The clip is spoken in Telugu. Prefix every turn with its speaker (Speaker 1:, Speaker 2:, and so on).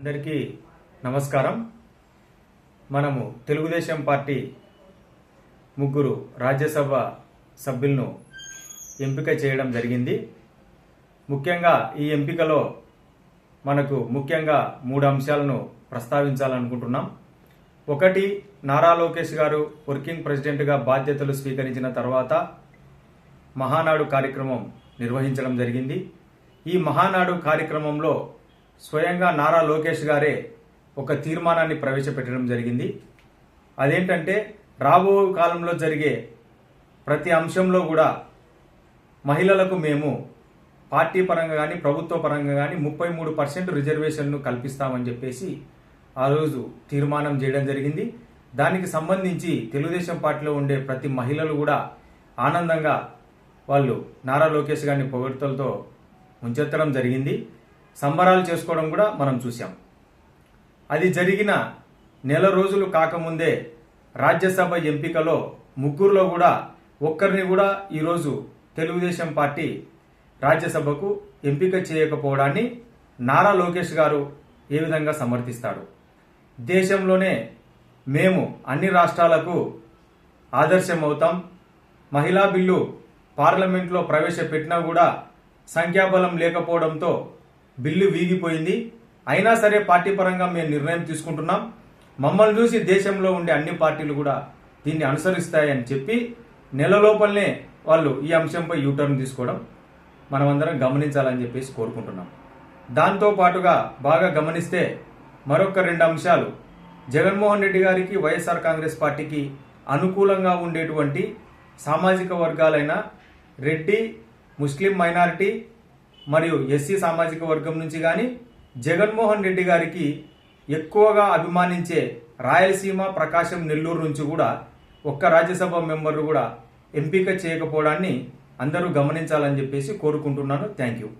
Speaker 1: అందరికీ నమస్కారం. మనము తెలుగుదేశం పార్టీ ముగ్గురు రాజ్యసభ సభ్యులను ఎంపిక చేయడం జరిగింది. ముఖ్యంగా ఈ ఎంపికలో మనకు ముఖ్యంగా 3 అంశాలను ప్రస్తావించాలనుకుంటున్నాం. ఒకటి, నారా లోకేష్ గారు వర్కింగ్ ప్రెసిడెంట్గా బాధ్యతలు స్వీకరించిన తర్వాత మహానాడు కార్యక్రమం నిర్వహించడం జరిగింది. ఈ మహానాడు కార్యక్రమంలో స్వయంగా నారా లోకేష్ గారే ఒక తీర్మానాన్ని ప్రవేశపెట్టడం జరిగింది. అదేంటంటే, రాబో కాలంలో జరిగే ప్రతి అంశంలో కూడా మహిళలకు మేము పార్టీ పరంగా కానీ ప్రభుత్వ పరంగా కానీ 33% రిజర్వేషన్ను కల్పిస్తామని చెప్పేసి ఆ రోజు తీర్మానం చేయడం జరిగింది. దానికి సంబంధించి తెలుగుదేశం పార్టీలో ఉండే ప్రతి మహిళలు కూడా ఆనందంగా వాళ్ళు నారా లోకేష్ గారిని పొగడ్తలతో ముంచెత్తడం జరిగింది. సంబరాలు చేసుకోవడం కూడా మనం చూసాం. అది జరిగిన నెల రోజులు కాకముందే రాజ్యసభ ఎంపికలో ముగ్గురులో కూడా ఒక్కరిని కూడా ఈరోజు తెలుగుదేశం పార్టీ రాజ్యసభకు ఎంపిక చేయకపోవడాన్ని నారా లోకేష్ గారు ఏ విధంగా సమర్థిస్తాడు? దేశంలోనే మేము అన్ని రాష్ట్రాలకు ఆదర్శం అవుతాం. మహిళా బిల్లు పార్లమెంట్లో ప్రవేశపెట్టినా కూడా సంఖ్యాబలం లేకపోవడంతో బిల్లు వీగిపోయింది. అయినా సరే పార్టీ పరంగా మేము నిర్ణయం తీసుకుంటున్నాం. మమ్మల్ని చూసి దేశంలో ఉండే అన్ని పార్టీలు కూడా దీన్ని అనుసరిస్తాయని చెప్పి నెల లోపలనే వాళ్ళు ఈ అంశంపై యూటర్న్ తీసుకోవడం మనమందరం గమనించాలని చెప్పేసి కోరుకుంటున్నాం. దాంతో పాటుగా బాగా గమనిస్తే మరొక 2 అంశాలు, జగన్మోహన్ రెడ్డి గారికి వైఎస్ఆర్ కాంగ్రెస్ పార్టీకి అనుకూలంగా ఉండేటువంటి సామాజిక వర్గాలైన రెడ్డి, ముస్లిం మైనారిటీ మరియు ఎస్సీ సామాజిక వర్గం నుంచి కానీ, జగన్మోహన్ రెడ్డి గారికి ఎక్కువగా అభిమానించే రాయలసీమ, ప్రకాశం, నెల్లూరు నుంచి కూడా ఒక్క రాజ్యసభ మెంబర్లు కూడా ఎంపిక చేయకపోవడాన్ని అందరూ గమనించాలని చెప్పేసి కోరుకుంటున్నాను. Thank you.